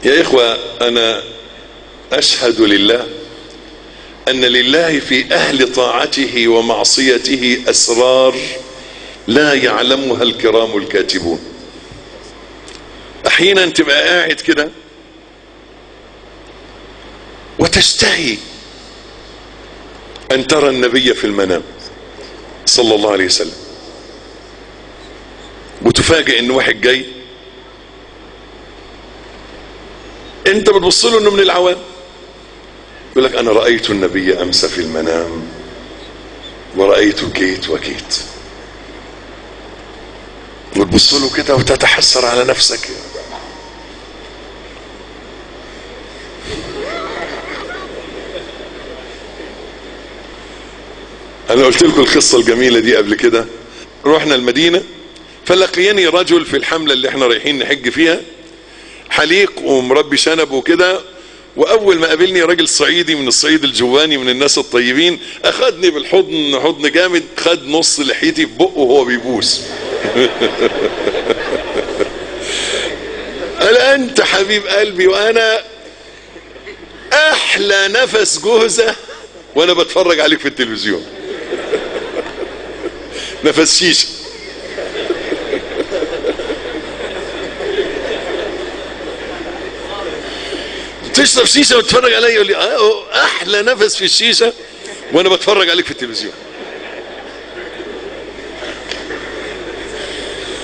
يا إخوة، أنا أشهد لله أن لله في أهل طاعته ومعصيته أسرار لا يعلمها الكرام الكاتبون. أحيانا تبقى قاعد كده وتشتهي أن ترى النبي في المنام صلى الله عليه وسلم، وتفاجئ إن واحد جاي أنت بتبص له إنه من العوام، يقول لك أنا رأيت النبي أمس في المنام ورأيت كيت وكيت، وتبص له كده وتتحسر على نفسك. أنا قلت لكم القصة الجميلة دي قبل كده. رحنا المدينة فلقيني رجل في الحملة اللي احنا رايحين نحج فيها، حليق ومربي شنب وكده، واول ما قابلني راجل صعيدي من الصعيد الجواني من الناس الطيبين، اخدني بالحضن حضن جامد، خد نص لحيتي في بقه وهو بيبوس. قال انت حبيب قلبي، وانا احلى نفس جوزة وانا بتفرج عليك في التلفزيون. نفس شيشة. تشرب شيشة وتتفرج عليا؟ يقول لي احلى نفس في الشيشة وانا بتفرج عليك في التلفزيون.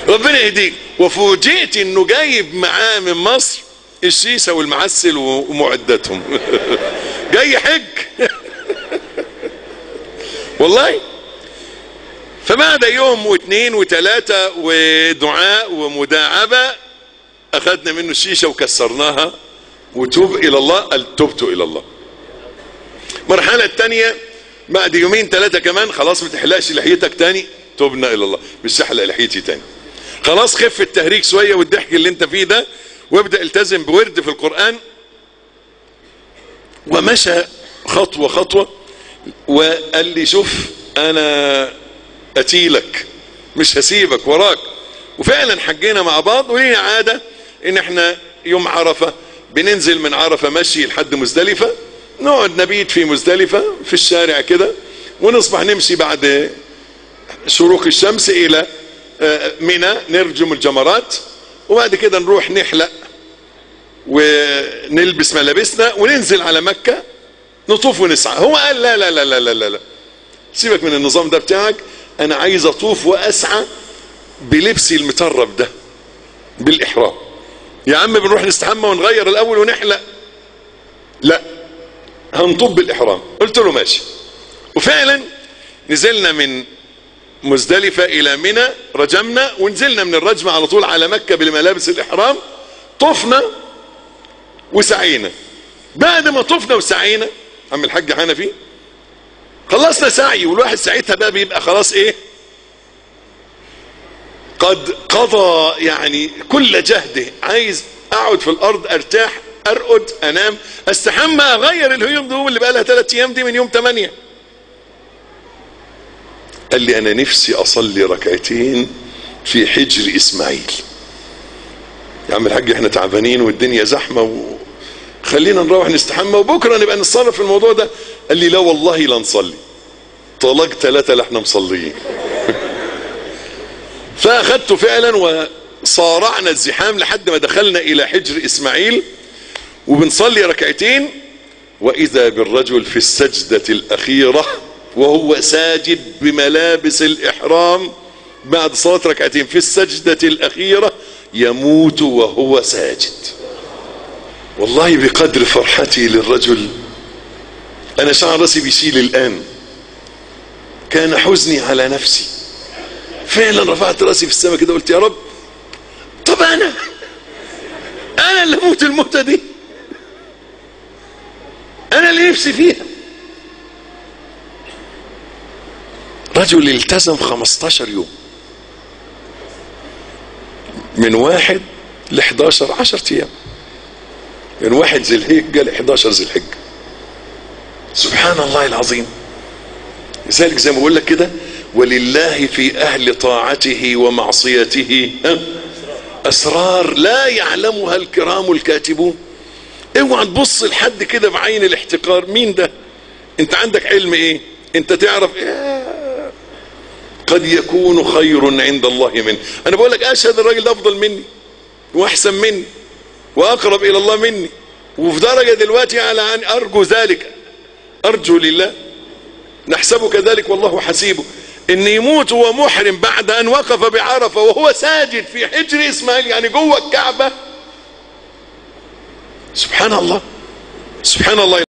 ربنا يهديك. وفوجئت انه جايب معاه من مصر الشيشة والمعسل ومعداتهم. جاي حج. والله. فبعد يوم واثنين وثلاثة ودعاء ومداعبة اخذنا منه الشيشة وكسرناها، وتوب الى الله. قال تبت الى الله. مرحلة الثانية بعد يومين ثلاثة كمان، خلاص ما تحلقش لحيتك تاني، تبنا الى الله، مش هحلق لحيتي تاني، خلاص خف التهريج شوية والضحك اللي انت فيه ده، وابدأ التزم بورد في القرآن. ومشى خطوة خطوة وقال لي شوف انا اتيلك، مش هسيبك وراك. وفعلا حجينا مع بعض، ولينا عادة ان احنا يوم عرفة بننزل من عرفة مشي لحد مزدلفة، نقعد نبيت في مزدلفة في الشارع كده، ونصبح نمشي بعد شروق الشمس الى منى نرجم الجمرات، وبعد كده نروح نحلق ونلبس ملابسنا وننزل على مكة نطوف ونسعى. هو قال لا لا لا لا لا لا، سيبك من النظام ده بتاعك، انا عايز اطوف واسعى بلبسي المترب ده بالاحرام. يا عم بنروح نستحمى ونغير الاول ونحلق؟ لا، هنطوف بالاحرام. قلت له ماشي. وفعلا نزلنا من مزدلفة الى منى، رجمنا ونزلنا من الرجمة على طول على مكة بالملابس الاحرام، طفنا وسعينا. بعد ما طفنا وسعينا عم الحاج حنفي، خلصنا سعي، والواحد ساعتها بقى بيبقى خلاص ايه، قد قضى يعني كل جهده، عايز اقعد في الارض ارتاح، ارقد، انام، استحمى، اغير الهيوم دول اللي بقى لها 3 ايام دي من يوم 8. قال لي انا نفسي اصلي ركعتين في حجر اسماعيل. يا عم الحاج احنا تعبانين والدنيا زحمة، خلينا نروح نستحمى وبكرة نبقى نتصرف في الموضوع ده. قال لي لا والله لا نصلي، طلاق 3 لا احنا مصليين. فاخدته فعلا وصارعنا الزحام لحد ما دخلنا الى حجر اسماعيل، وبنصلي ركعتين، واذا بالرجل في السجدة الاخيرة وهو ساجد بملابس الاحرام بعد صلاة ركعتين في السجدة الاخيرة يموت وهو ساجد. والله بقدر فرحتي للرجل انا شعر راسي بيشيل الان، كان حزني على نفسي. فعلا رفعت راسي في السماء كده، قلت يا رب، طب انا اللي اموت الموتة دي، انا اللي نفسي فيها. رجل التزم 15 يوم من 1 ل 11، 10 ايام، من 1 ذي الحجة ل 11 ذي الحجة. سبحان الله العظيم. لذلك زي ما بقول لك كده، ولله في اهل طاعته ومعصيته اسرار لا يعلمها الكرام الكاتبون. اوعى تبص لحد كده بعين الاحتقار. مين ده؟ انت عندك علم ايه؟ انت تعرف إيه؟ قد يكون خير عند الله منه. انا بقول لك اشهد الراجل ده افضل مني واحسن مني واقرب الى الله مني، وفي درجة دلوقتي على ان ارجو ذلك، ارجو لله، نحسبه كذلك والله حسيبه، ان يموت وهو محرم بعد ان وقف بعرفة وهو ساجد في حجر اسماعيل، يعني جوه الكعبة. سبحان الله، سبحان الله.